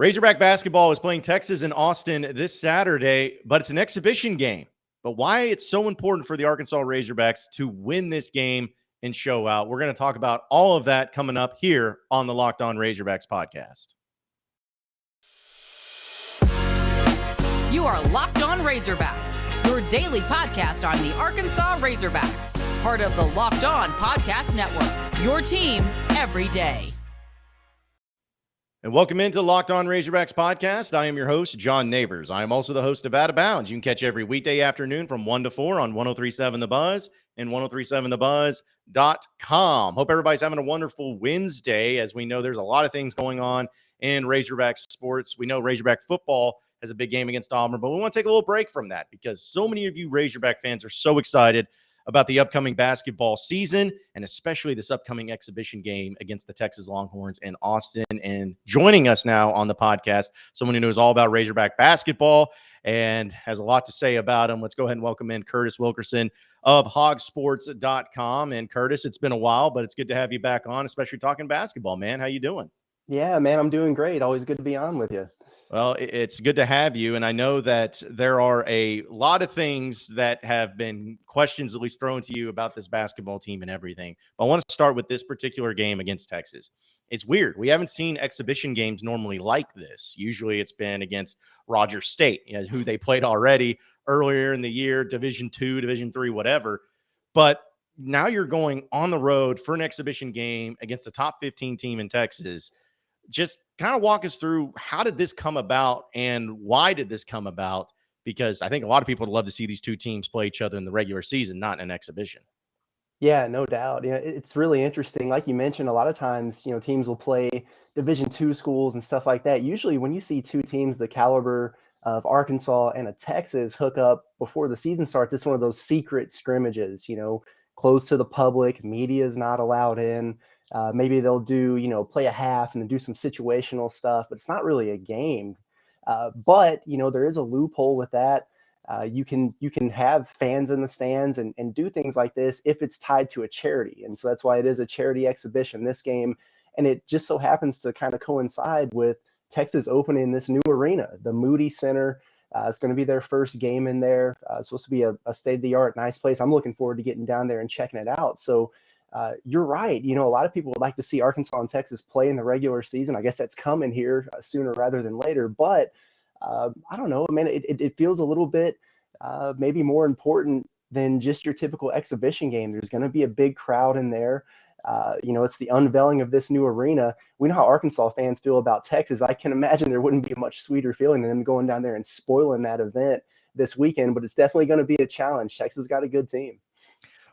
Razorback basketball is playing Texas in Austin this Saturday, but it's an exhibition game. But why it's so important for the Arkansas Razorbacks to win this game and show out. We're going to talk about all of that coming up here on the Locked On Razorbacks podcast. You are Locked On Razorbacks, your daily podcast on the Arkansas Razorbacks, part of the Locked On Podcast Network, your team every day. And welcome into Locked On Razorbacks podcast. I am your host, John Nabors. I am also the host of Out of Bounds. You can catch every weekday afternoon from 1 to 4 on 103.7 The Buzz and 103.7thebuzz.com. Hope everybody's having a wonderful Wednesday. As we know, there's a lot of things going on in Razorback sports. We know Razorback football has a big game against Auburn, but we want to take a little break from that because so many of you Razorback fans are so excited about the upcoming basketball season and especially this upcoming exhibition game against the Texas Longhorns in Austin. And joining us now on the podcast, someone who knows all about Razorback basketball and has a lot to say about them. Let's go ahead and welcome in Curtis Wilkerson of hogsports.com. And Curtis, it's been a while, but it's good to have you back on, especially talking basketball, man. How you doing? Yeah, man, I'm doing great. Always good to be on with you. Well, it's good to have you. And I know that there are a lot of things that have been questions at least thrown to you about this basketball team and everything. But I want to start with this particular game against Texas. It's weird. We haven't seen exhibition games normally like this. Usually it's been against Rogers State, who they played already earlier in the year, Division II, Division III, whatever. But now you're going on the road for an exhibition game against the top 15 team in Texas. Just kind of walk us through, how did this come about and why did this come about? Because I think a lot of people would love to see these two teams play each other in the regular season, not in an exhibition. Yeah, no doubt. It's really interesting. Like you mentioned, a lot of times, teams will play Division II schools and stuff like that. Usually when you see two teams the caliber of Arkansas and a Texas hook up before the season starts, it's one of those secret scrimmages, closed to the public, media is not allowed in. Maybe they'll do, play a half and then do some situational stuff, but it's not really a game. But there is a loophole with that. You can have fans in the stands and do things like this if it's tied to a charity. And so that's why it is a charity exhibition, this game. And it just so happens to kind of coincide with Texas opening this new arena, the Moody Center. It's going to be their first game in there. It's supposed to be a state-of-the-art, nice place. I'm looking forward to getting down there and checking it out. So you're right. A lot of people would like to see Arkansas and Texas play in the regular season. I guess that's coming here sooner rather than later. But I don't know, man, it feels a little bit maybe more important than just your typical exhibition game. There's going to be a big crowd in there. It's the unveiling of this new arena. We know how Arkansas fans feel about Texas. I can imagine there wouldn't be a much sweeter feeling than them going down there and spoiling that event this weekend. But it's definitely going to be a challenge. Texas got a good team.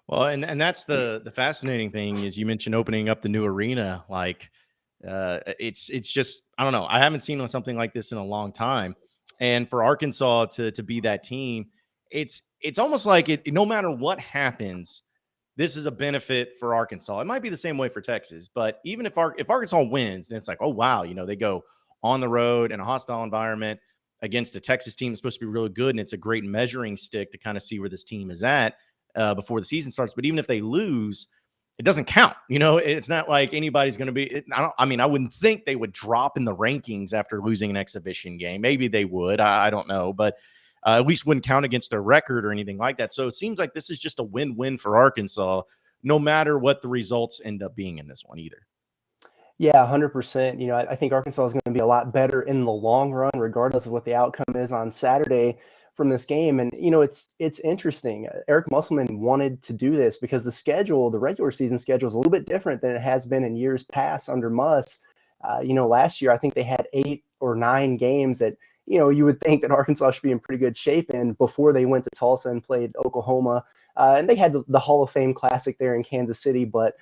Well, and that's the fascinating thing is you mentioned opening up the new arena. Like it's just, I don't know. I haven't seen something like this in a long time. And for Arkansas to be that team, it's almost like it, no matter what happens, this is a benefit for Arkansas. It might be the same way for Texas, but even if Arkansas wins, then it's like, oh, wow, they go on the road in a hostile environment against a Texas team that's supposed to be really good. And it's a great measuring stick to kind of see where this team is at before the season starts. But even if they lose, it doesn't count. It's not like anybody's going to be, I wouldn't think they would drop in the rankings after losing an exhibition game. Maybe they would, I don't know, but at least wouldn't count against their record or anything like that. So it seems like this is just a win-win for Arkansas, no matter what the results end up being in this one either. Yeah, 100%. I think Arkansas is going to be a lot better in the long run, regardless of what the outcome is on Saturday from this game. And, it's interesting. Eric Musselman wanted to do this because the regular season schedule is a little bit different than it has been in years past under Muss. Last year, I think they had 8 or 9 games that, you would think that Arkansas should be in pretty good shape in before they went to Tulsa and played Oklahoma. And they had the Hall of Fame Classic there in Kansas City, but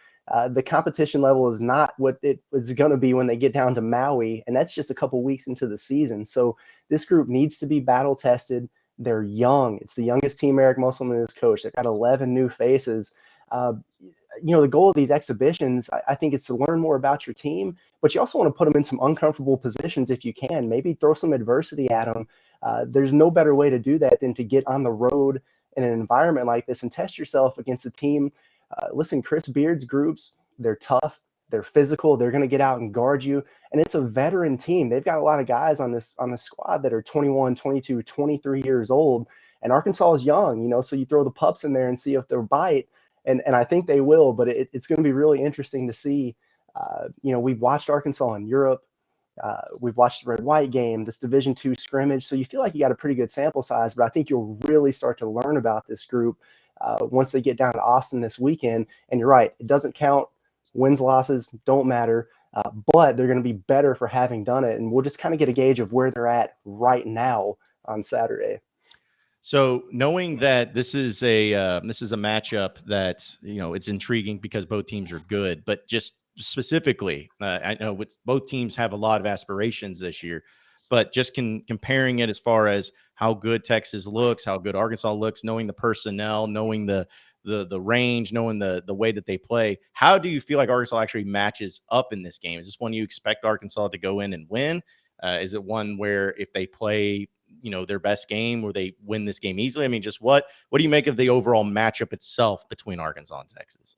the competition level is not what it was going to be when they get down to Maui. And that's just a couple weeks into the season. So this group needs to be battle tested. They're young. It's the youngest team Eric Musselman has coached. They've got 11 new faces. The goal of these exhibitions, I think, is to learn more about your team, but you also want to put them in some uncomfortable positions if you can. Maybe throw some adversity at them. There's no better way to do that than to get on the road in an environment like this and test yourself against a team. Listen, Chris Beard's groups, they're tough. They're physical. They're going to get out and guard you. And it's a veteran team. They've got a lot of guys on this squad that are 21, 22, 23 years old. And Arkansas is young, so you throw the pups in there and see if they'll bite. And I think they will, but it's going to be really interesting to see. We've watched Arkansas in Europe. We've watched the red-white game, this Division II scrimmage. So you feel like you got a pretty good sample size, but I think you'll really start to learn about this group once they get down to Austin this weekend. And you're right, it doesn't count. Wins, losses don't matter, but they're going to be better for having done it. And we'll just kind of get a gauge of where they're at right now on Saturday. So knowing that this is a matchup that, it's intriguing because both teams are good, but just specifically, I know both teams have a lot of aspirations this year, but just comparing it as far as how good Texas looks, how good Arkansas looks, knowing the personnel, knowing the range, knowing the way that they play, how do you feel like Arkansas actually matches up in this game? Is this one you expect Arkansas to go in and win? Is it one where if they play, their best game, where they win this game easily? I mean, just what do you make of the overall matchup itself between Arkansas and Texas?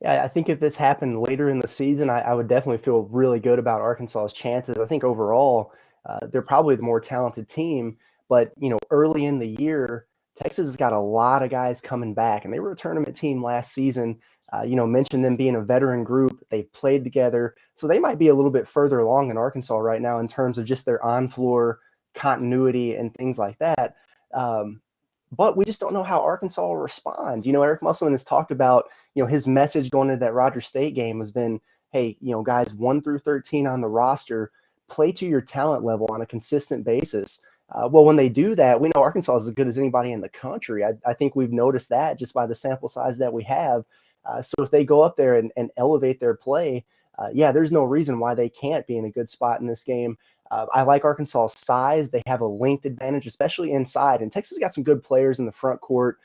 Yeah, I think if this happened later in the season, I would definitely feel really good about Arkansas's chances. I think overall, they're probably the more talented team. But, early in the year, Texas has got a lot of guys coming back, and they were a tournament team last season. Mentioned them being a veteran group. They've played together. So they might be a little bit further along in Arkansas right now in terms of just their on-floor continuity and things like that. But we just don't know how Arkansas will respond. Eric Musselman has talked about, his message going into that Rogers State game has been, hey, guys 1 through 13 on the roster, play to your talent level on a consistent basis. Well, when they do that, we know Arkansas is as good as anybody in the country. I think we've noticed that just by the sample size that we have. So if they go up there and elevate their play, there's no reason why they can't be in a good spot in this game. I like Arkansas's size. They have a length advantage, especially inside. And Texas got some good players in the front court.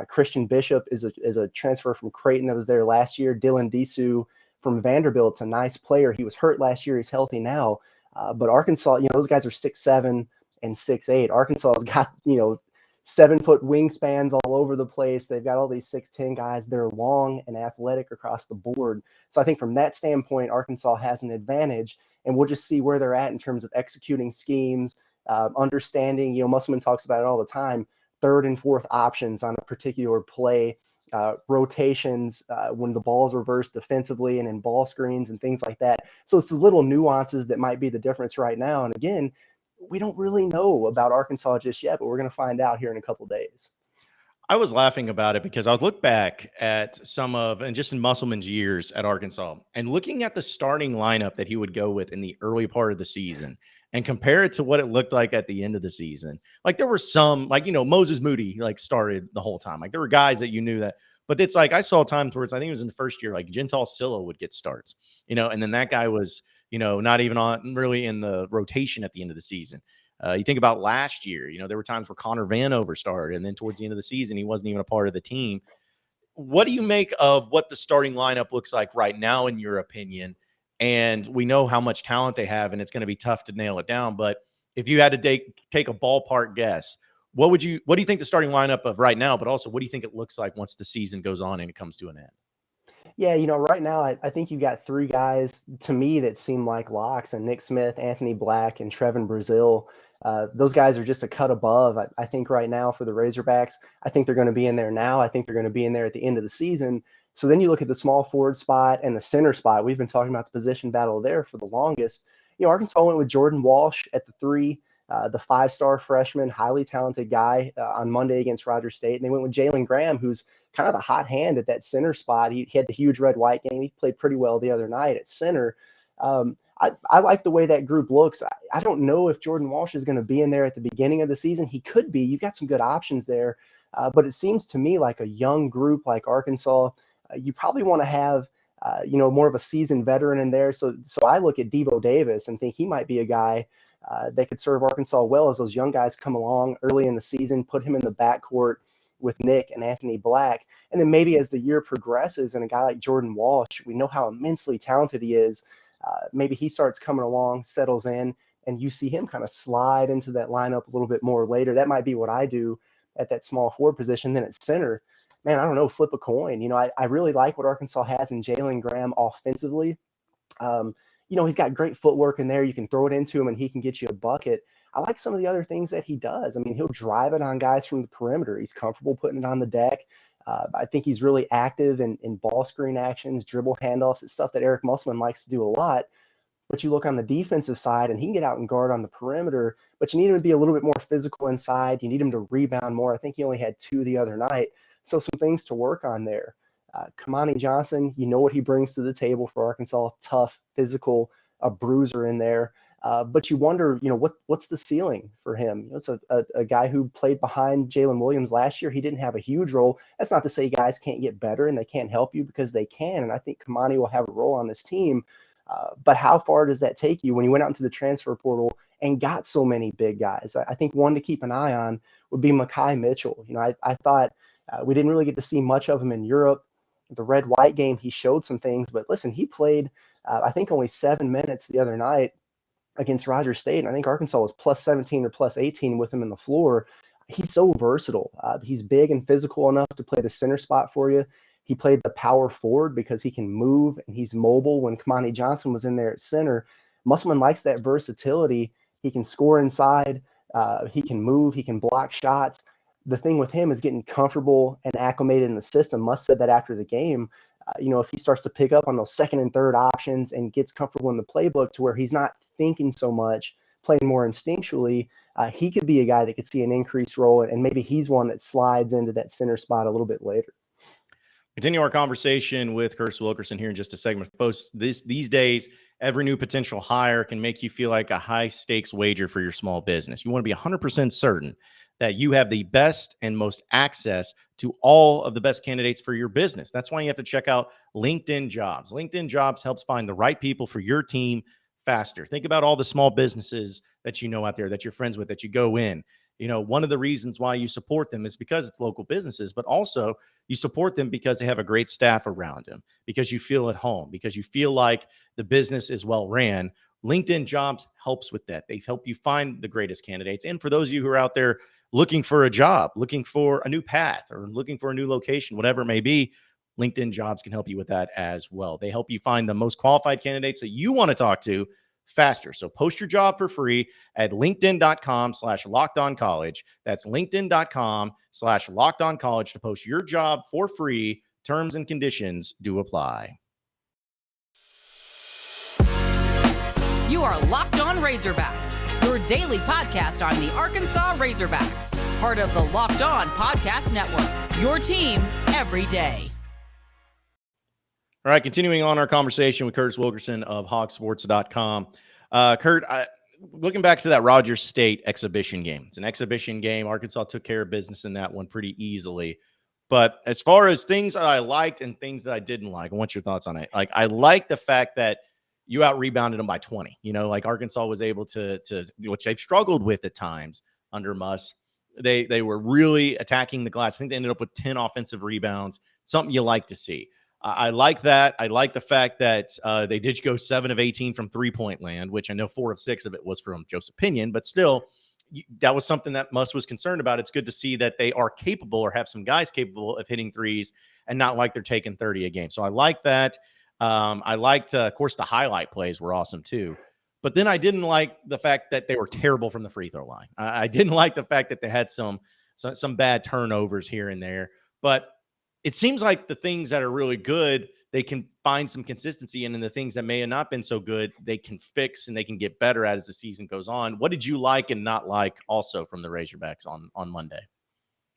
Christian Bishop is a transfer from Creighton that was there last year. Dylan Disu from Vanderbilt's a nice player. He was hurt last year. He's healthy now. But Arkansas, those guys are 6'7" and 6'8". Arkansas has got, 7-foot wingspans all over the place. They've got all these 6'10" guys. They're long and athletic across the board. So I think from that standpoint, Arkansas has an advantage. And we'll just see where they're at in terms of executing schemes, understanding, Musselman talks about it all the time, third and fourth options on a particular play, rotations when the ball's reversed defensively and in ball screens and things like that. So it's the little nuances that might be the difference right now. And again, we don't really know about Arkansas just yet, but we're going to find out here in a couple of days. I was laughing about it because I was look back at and just in Musselman's years at Arkansas and looking at the starting lineup that he would go with in the early part of the season and compare it to what it looked like at the end of the season. Like there were some, Moses Moody, started the whole time. Like there were guys that you knew that, but it's like I saw times where I think it was in the first year, like Gental Silla would get starts, and then that guy was, not even on really in the rotation at the end of the season. You think about last year, there were times where Connor Vanover started, and then towards the end of the season, he wasn't even a part of the team. What do you make of what the starting lineup looks like right now, in your opinion? And we know how much talent they have, and it's going to be tough to nail it down. But if you had to take a ballpark guess, what do you think the starting lineup of right now, but also what do you think it looks like once the season goes on and it comes to an end? Yeah, right now I think you've got three guys to me that seem like locks, and Nick Smith, Anthony Black, and Trevin Brazil. Those guys are just a cut above. I think right now for the Razorbacks, I think they're going to be in there now. I think they're going to be in there at the end of the season. So then you look at the small forward spot and the center spot. We've been talking about the position battle there for the longest. Arkansas went with Jordan Walsh at the 3, the 5-star freshman, highly talented guy on Monday against Rogers State. And they went with Jalen Graham, who's kind of the hot hand at that center spot. He had the huge red-white game. He played pretty well the other night at center. I like the way that group looks. I don't know if Jordan Walsh is going to be in there at the beginning of the season. He could be. You've got some good options there. But it seems to me like a young group like Arkansas, you probably want to have, more of a seasoned veteran in there. So I look at Devo Davis and think he might be a guy that could serve Arkansas well as those young guys come along early in the season, put him in the backcourt with Nick and Anthony Black. And then maybe as the year progresses and a guy like Jordan Walsh, we know how immensely talented he is. Maybe he starts coming along, settles in, and you see him kind of slide into that lineup a little bit more later. That might be what I do at that small forward position. Then at center, man, I don't know, flip a coin. I really like what Arkansas has in Jalen Graham offensively. He's got great footwork in there. You can throw it into him and he can get you a bucket. I like some of the other things that he does. I mean, he'll drive it on guys from the perimeter. He's comfortable putting it on the deck. I think he's really active in ball screen actions, dribble handoffs. It's stuff that Eric Musselman likes to do a lot. But you look on the defensive side and he can get out and guard on the perimeter, but you need him to be a little bit more physical inside. You need him to rebound more. I think he only had 2 the other night. So some things to work on there. Kamani Johnson, you know what he brings to the table for Arkansas, tough, physical, a bruiser in there. But you wonder, what's the ceiling for him? It's a guy who played behind Jalen Williams last year. He didn't have a huge role. That's not to say guys can't get better and they can't help you, because they can. And I think Kamani will have a role on this team. But how far does that take you when you went out into the transfer portal and got so many big guys? I think one to keep an eye on would be Mekhi Mitchell. I thought we didn't really get to see much of him in Europe. The red-white game, he showed some things. But listen, he played, I think, only 7 minutes the other night against Rogers State. And I think Arkansas was plus 17 or plus 18 with him in the floor. He's so versatile. He's big and physical enough to play the center spot for you. He played the power forward because he can move and he's mobile. When Kamani Johnson was in there at center, Musselman likes that versatility. He can score inside. He can move. He can block shots. The thing with him is getting comfortable and acclimated in the system. Muss said that after the game, if he starts to pick up on those second and third options and gets comfortable in the playbook to where he's not thinking so much, playing more instinctually, he could be a guy that could see an increased role, and maybe he's one that slides into that center spot a little bit later. Continue our conversation with Curtis Wilkerson here in just a segment. Folks, these days, every new potential hire can make you feel like a high-stakes wager for your small business. You want to be 100% certain that you have the best and most access to all of the best candidates for your business. That's why you have to check out LinkedIn Jobs. LinkedIn Jobs helps find the right people for your team faster. Think about all the small businesses that you know out there, that you're friends with, that you go in. One of the reasons why you support them is because it's local businesses, but also you support them because they have a great staff around them, because you feel at home, because you feel like the business is well ran. LinkedIn Jobs helps with that. They help you find the greatest candidates. And for those of you who are out there looking for a job, looking for a new path, or looking for a new location, whatever it may be, LinkedIn Jobs can help you with that as well. They help you find the most qualified candidates that you want to talk to faster. So post your job for free at linkedin.com/lockedoncollege. That's linkedin.com/lockedoncollege to post your job for free. Terms and conditions do apply. You are Locked On Razorbacks, your daily podcast on the Arkansas Razorbacks, part of the Locked On Podcast Network, your team every day. All right, continuing on our conversation with Curtis Wilkerson of hogsports.com. Kurt, looking back to that Rogers State exhibition game, it's an exhibition game. Arkansas took care of business in that one pretty easily. But as far as things that I liked and things that I didn't like, I want your thoughts on it. Like, I like the fact that you out-rebounded them by 20. Like Arkansas was able to which they've struggled with at times under Muss. They were really attacking the glass. I think they ended up with 10 offensive rebounds, something you like to see. I like that. I like the fact that they did go 7 of 18 from three-point land, which I know 4 of 6 of it was from Joseph Pinion, but still, that was something that Muss was concerned about. It's good to see that they are capable, or have some guys capable of hitting threes and not like they're taking 30 a game. So I like that. I liked, of course, the highlight plays were awesome too. But then I didn't like the fact that they were terrible from the free throw line. I didn't like the fact that they had some bad turnovers here and there. But it seems like the things that are really good, they can find some consistency in, and the things that may have not been so good, they can fix and they can get better as the season goes on. What did you like and not like also from the Razorbacks on Monday?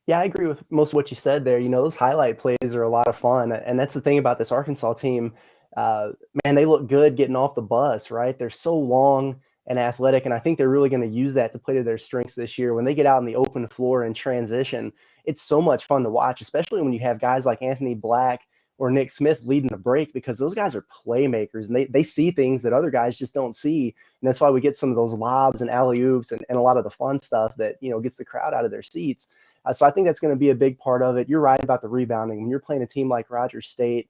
Yeah, I agree with most of what you said there. Those highlight plays are a lot of fun. And that's the thing about this Arkansas team. Man, they look good getting off the bus, right? They're so long and athletic, and I think they're really going to use that to play to their strengths this year. When they get out on the open floor and transition, it's so much fun to watch, especially when you have guys like Anthony Black or Nick Smith leading the break, because those guys are playmakers, and they see things that other guys just don't see. And that's why we get some of those lobs and alley-oops and a lot of the fun stuff that, gets the crowd out of their seats. So I think that's going to be a big part of it. You're right about the rebounding. When you're playing a team like Rogers State,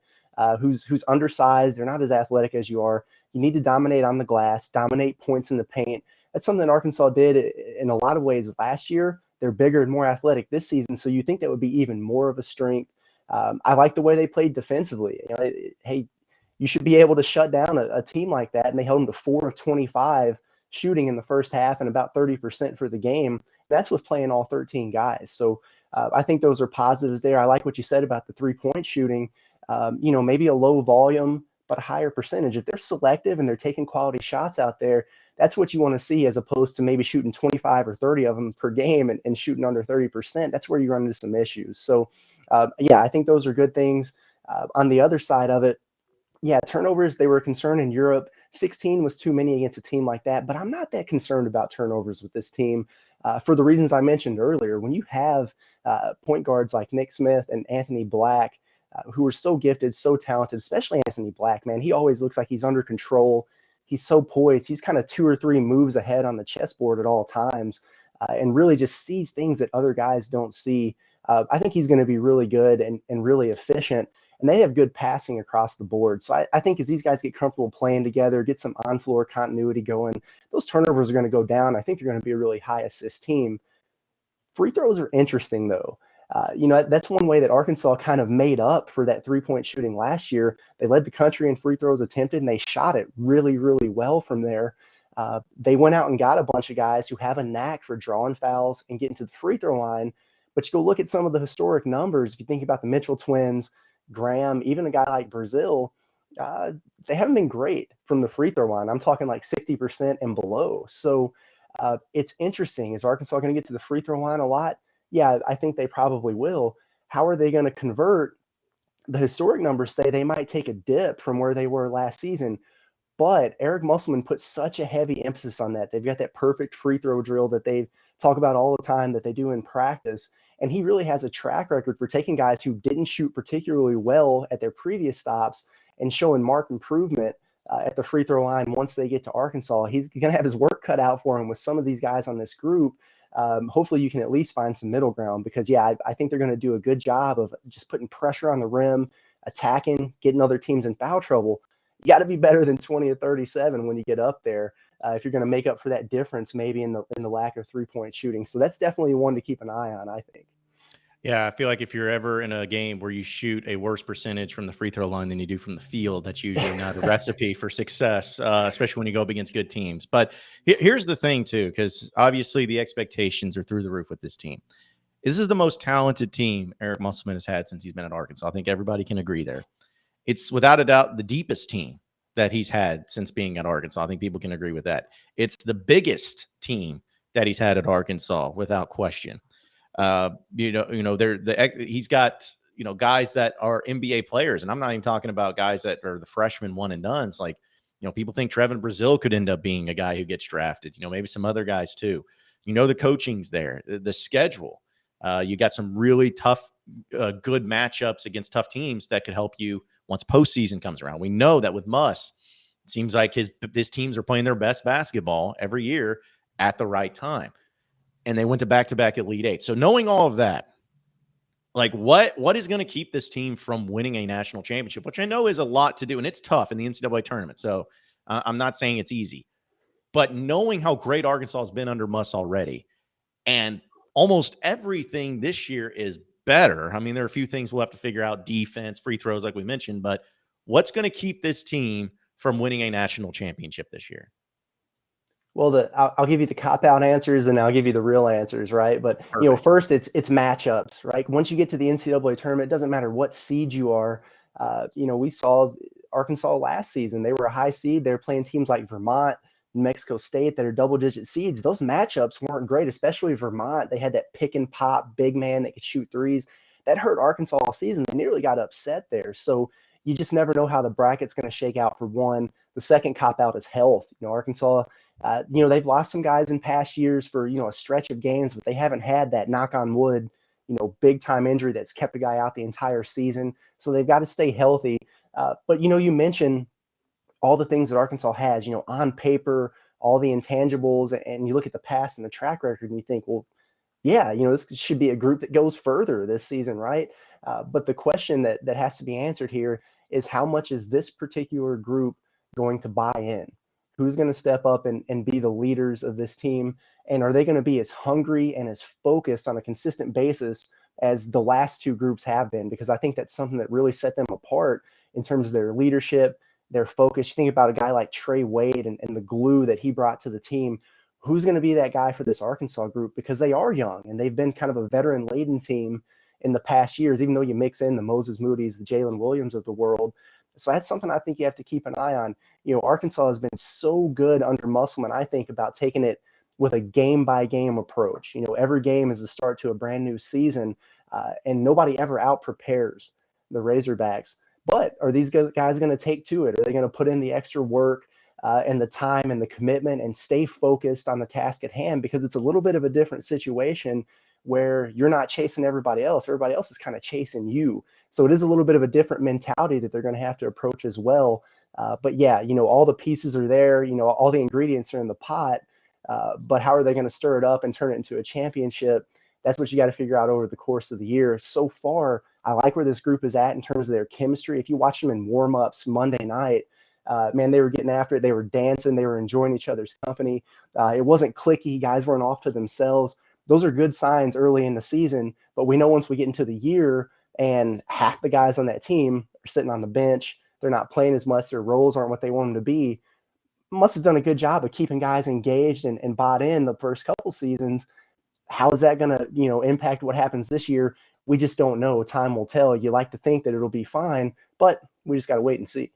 who's undersized, they're not as athletic as you are. You need to dominate on the glass, dominate points in the paint. That's something that Arkansas did in a lot of ways last year. They're bigger and more athletic this season, so you think that would be even more of a strength. I like the way they played defensively. Hey, you should be able to shut down a team like that. And they held them to 4 of 25 shooting in the first half and about 30% for the game. That's with playing all 13 guys. So I think those are positives there. I like what you said about the 3-point shooting. Maybe a low volume, but a higher percentage. If they're selective and they're taking quality shots out there, that's what you want to see, as opposed to maybe shooting 25 or 30 of them per game and shooting under 30%. That's where you run into some issues. So, I think those are good things. On the other side of it, turnovers, they were a concern in Europe. 16 was too many against a team like that, but I'm not that concerned about turnovers with this team for the reasons I mentioned earlier. When you have point guards like Nick Smith and Anthony Black, who are so gifted, so talented, especially Anthony Black, man, he always looks like he's under control. He's so poised. He's kind of 2 or 3 moves ahead on the chessboard at all times, and really just sees things that other guys don't see. I think he's going to be really good and really efficient. And they have good passing across the board. So I think as these guys get comfortable playing together, get some on-floor continuity going, those turnovers are going to go down. I think they're going to be a really high assist team. Free throws are interesting, though. That's one way that Arkansas kind of made up for that 3-point shooting last year. They led the country in free throws attempted, and they shot it really, really well from there. They went out and got a bunch of guys who have a knack for drawing fouls and getting to the free throw line. But you go look at some of the historic numbers. If you think about the Mitchell twins, Graham, even a guy like Brazil, they haven't been great from the free throw line. I'm talking like 60% and below. So it's interesting. Is Arkansas going to get to the free throw line a lot? Yeah, I think they probably will. How are they going to convert? The historic numbers say they might take a dip from where they were last season, but Eric Musselman put such a heavy emphasis on that. They've got that perfect free throw drill that they talk about all the time, that they do in practice. And he really has a track record for taking guys who didn't shoot particularly well at their previous stops and showing marked improvement at the free throw line once they get to Arkansas. He's going to have his work cut out for him with some of these guys on this group. Hopefully you can at least find some middle ground, because, I think they're going to do a good job of just putting pressure on the rim, attacking, getting other teams in foul trouble. You got to be better than 20 or 37 when you get up there. If you're going to make up for that difference, maybe in the lack of 3-point shooting. So that's definitely one to keep an eye on, I think. Yeah, I feel like if you're ever in a game where you shoot a worse percentage from the free throw line than you do from the field, that's usually not a recipe for success, especially when you go up against good teams. But here's the thing, too, because obviously the expectations are through the roof with this team. This is the most talented team Eric Musselman has had since he's been at Arkansas. I think everybody can agree there. It's without a doubt the deepest team that he's had since being at Arkansas. I think people can agree with that. It's the biggest team that he's had at Arkansas, without question. He's got guys that are NBA players, and I'm not even talking about guys that are the freshmen one and dones. Like, people think Trevin Brazil could end up being a guy who gets drafted. Maybe some other guys too. The coaching's there, the schedule. You got some really tough, good matchups against tough teams that could help you once postseason comes around. We know that with Muss, it seems like his teams are playing their best basketball every year at the right time. And they went to back-to-back Elite Eight. So knowing all of that, like what is going to keep this team from winning a national championship, which I know is a lot to do, and it's tough in the NCAA tournament. So I'm not saying it's easy. But knowing how great Arkansas has been under Muss already, and almost everything this year is better. I mean, there are a few things we'll have to figure out, defense, free throws, like we mentioned, but what's going to keep this team from winning a national championship this year? Well, I'll give you the cop-out answers, and I'll give you the real answers, right? But, Perfect. First it's matchups, right? Once you get to the NCAA tournament, it doesn't matter what seed you are. We saw Arkansas last season. They were a high seed. They were playing teams like Vermont, Mexico State that are double-digit seeds. Those matchups weren't great, especially Vermont. They had that pick-and-pop big man that could shoot threes. That hurt Arkansas all season. They nearly got upset there. So you just never know how the bracket's going to shake out for one. The second cop-out is health. Arkansas – they've lost some guys in past years for, a stretch of games, but they haven't had that, knock on wood, big time injury that's kept a guy out the entire season. So they've got to stay healthy. But, you mentioned all the things that Arkansas has, on paper, all the intangibles, and you look at the past and the track record and you think, well, yeah, this should be a group that goes further this season, right? But the question that has to be answered here is, how much is this particular group going to buy in? Who's going to step up and be the leaders of this team? And are they going to be as hungry and as focused on a consistent basis as the last two groups have been? Because I think that's something that really set them apart in terms of their leadership, They're focused. You think about a guy like Trey Wade and the glue that he brought to the team. Who's going to be that guy for this Arkansas group? Because they are young and they've been kind of a veteran-laden team in the past years, even though you mix in the Moses Moody's, the Jalen Williams of the world. So that's something I think you have to keep an eye on. Arkansas has been so good under Musselman, I think, about taking it with a game-by-game approach. Every game is the start to a brand new season, and nobody ever out-prepares the Razorbacks. But are these guys going to take to it? Are they going to put in the extra work and the time and the commitment and stay focused on the task at hand? Because it's a little bit of a different situation where you're not chasing everybody else. Everybody else is kind of chasing you. So it is a little bit of a different mentality that they're going to have to approach as well. But yeah, all the pieces are there. All the ingredients are in the pot. But how are they going to stir it up and turn it into a championship? That's what you got to figure out over the course of the year. So far, I like where this group is at in terms of their chemistry. If you watch them in warm-ups Monday night, man, they were getting after it. They were dancing. They were enjoying each other's company. It wasn't cliquey. Guys weren't off to themselves. Those are good signs early in the season. But we know once we get into the year and half the guys on that team are sitting on the bench, they're not playing as much, their roles aren't what they want them to be. Muss has done a good job of keeping guys engaged and bought in the first couple seasons. How is that going to, impact what happens this year? We just don't know. Time will tell. You like to think that it'll be fine, but we just got to wait and see.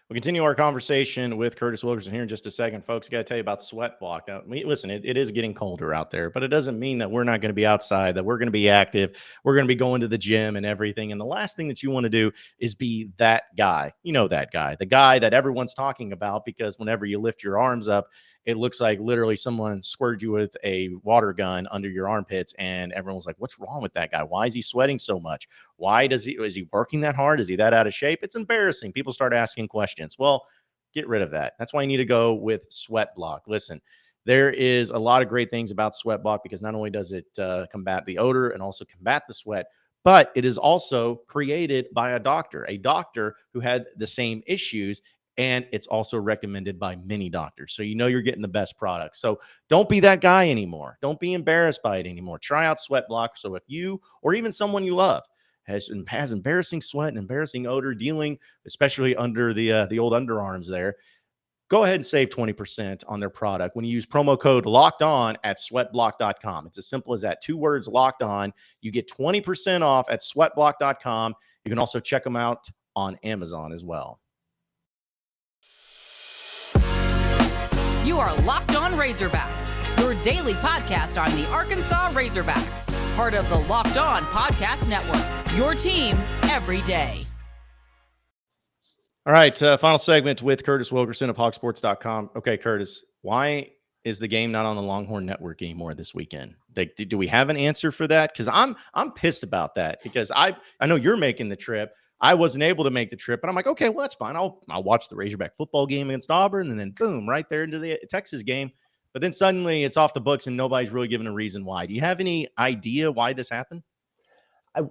We'll continue our conversation with Curtis Wilkerson here in just a second, folks. I got to tell you about Sweat Block. Listen, it is getting colder out there, but it doesn't mean that we're not going to be outside, that we're going to be active. We're going to be going to the gym and everything. And the last thing that you want to do is be that guy. That guy, the guy that everyone's talking about, because whenever you lift your arms up, it looks like literally someone squirted you with a water gun under your armpits, and everyone's like, what's wrong with that guy? Why is he sweating so much? Is he working that hard? Is he that out of shape? It's embarrassing. People start asking questions. Well, get rid of that. That's why you need to go with Sweat Block. Listen, there is a lot of great things about Sweat Block, because not only does it combat the odor and also combat the sweat, but it is also created by a doctor who had the same issues. And it's also recommended by many doctors. So you're getting the best product. So don't be that guy anymore. Don't be embarrassed by it anymore. Try out Sweat Block. So if you or even someone you love has embarrassing sweat and embarrassing odor, dealing especially under the old underarms there, go ahead and save 20% on their product when you use promo code Locked On at sweatblock.com. It's as simple as that. 2 words, Locked On. You get 20% off at sweatblock.com. You can also check them out on Amazon as well. You are Locked On Razorbacks, your daily podcast on the Arkansas Razorbacks, part of the Locked On Podcast Network, your team every day. All right, final segment with Curtis Wilkerson of hogsports.com. Okay, Curtis, why is the game not on the Longhorn Network anymore this weekend? Do we have an answer for that? Because I'm pissed about that, because I know you're making the trip. I wasn't able to make the trip, and I'm like, okay, well, that's fine. I'll watch the Razorback football game against Auburn, and then boom, right there into the Texas game. But then suddenly it's off the books, and nobody's really given a reason why. Do you have any idea why this happened?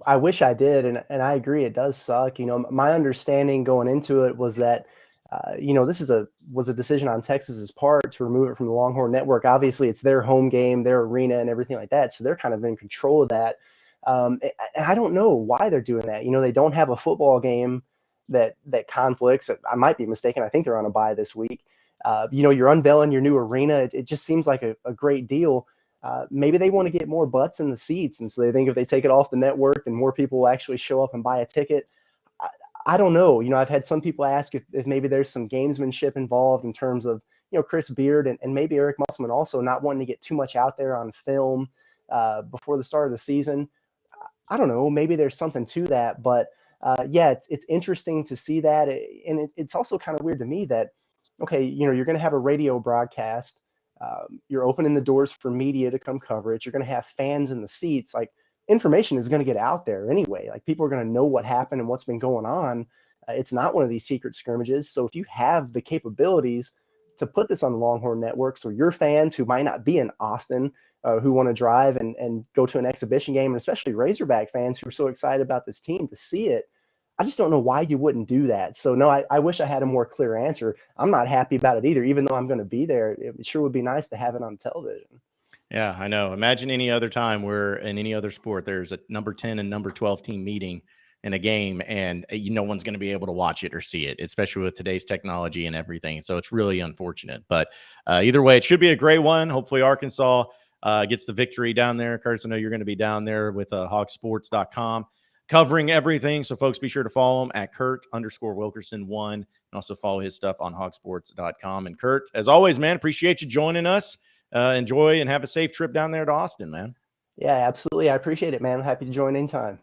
I wish I did, and I agree, it does suck. My understanding going into it was that, this was a decision on Texas's part to remove it from the Longhorn Network. Obviously, it's their home game, their arena, and everything like that, so they're kind of in control of that. And I don't know why they're doing that. They don't have a football game that conflicts. I might be mistaken. I think they're on a bye this week. You're unveiling your new arena. It just seems like a great deal. Maybe they want to get more butts in the seats. And so they think if they take it off the network, then more people will actually show up and buy a ticket. I don't know. I've had some people ask if maybe there's some gamesmanship involved in terms of, Chris Beard and maybe Eric Musselman also not wanting to get too much out there on film before the start of the season. I don't know. Maybe there's something to that. But yeah, it's interesting to see that. And it's also kind of weird to me that, okay, you're going to have a radio broadcast. You're opening the doors for media to come cover it. You're going to have fans in the seats. Like, information is going to get out there anyway. Like, people are going to know what happened and what's been going on. It's not one of these secret scrimmages. So if you have the capabilities to put this on the Longhorn Network, so your fans who might not be in Austin, who want to drive and go to an exhibition game, and especially Razorback fans who are so excited about this team to see it, I just don't know why you wouldn't do that. So no, I wish I had a more clear answer. I'm not happy about it either, even though I'm going to be there. It sure would be nice to have it on television. Yeah, I know. Imagine any other time where in any other sport there's a number 10 and number 12 team meeting. in a game, and no one's going to be able to watch it or see it, especially with today's technology and everything. So it's really unfortunate. But either way, it should be a great one. Hopefully Arkansas gets the victory down there. Curtis, I know you're going to be down there with hogsports.com covering everything. So folks, be sure to follow him at Kurt_Wilkerson1 and also follow his stuff on hogsports.com. And Kurt, as always, man, appreciate you joining us. Enjoy and have a safe trip down there to Austin, man. Yeah, absolutely. I appreciate it, man. I'm happy to join anytime.